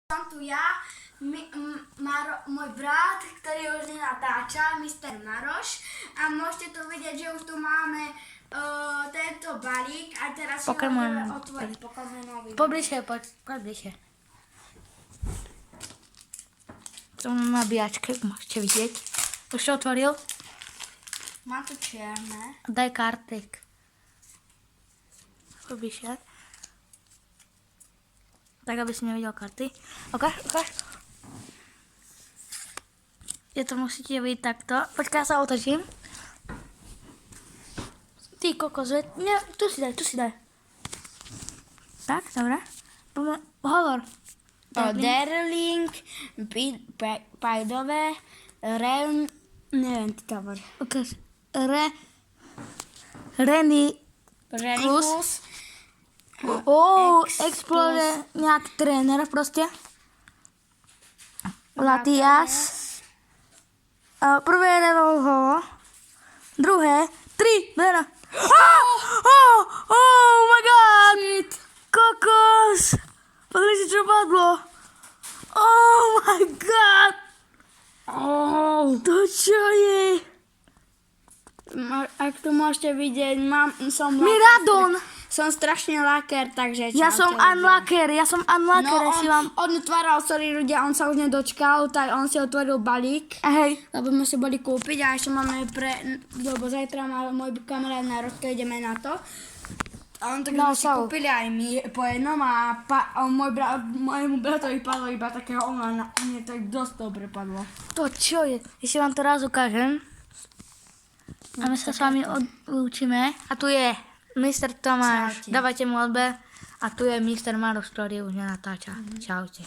Som tu ja, môj brat, ktorý už nenatáča, Mr. Maroš. A môžete tu vidieť, že už tu máme tento balík a teraz si ho budeme otvoriť Pokémonový. Pobližšie, poď bližšie. To mám nabíjačke, môžete vidieť. Už to otvoril? Mám tu čierne. Daj kartek. Pobližšie. Tak, aby si nevidel karty. Ukáž. Je to musíte vidieť takto. Počkaj, ja sa otočím. Ty kokos, nie, tu si daj. Tak, dobre. Hovor. Derling, Pajdové, neviem, ty hovor. Ukáž. Renicus. Explorer, nejak tréner proste. Latias. Prvé level ho. Druhé. 3. Vera. Oh my god. Kokos. Pozri si, čo padlo. Oh my god. To čo je? Ak tu môžete vidieť, som Miradon. Som strašne laker, takže Ja som unlocker. No, on otváral, sorry ľudia, on sa už nedočkal, tak on si otvoril balík. Hej. Lebo sme si boli kúpiť a ešte máme lebo zajtra má môj kamarát na rozke, ideme na to. A on tak sme si kúpili aj my po jednom a môjmu bratovi padlo iba takého online a mne to dosť dobre padlo. To čo je? Ešte vám to raz ukážem. A my sa s vami odlúčime. A tu je Mr. Tomáš. Čaute. Dávajte mu odber. A tu je Mr. Maroš, ktorý už nenatáča. Čaute.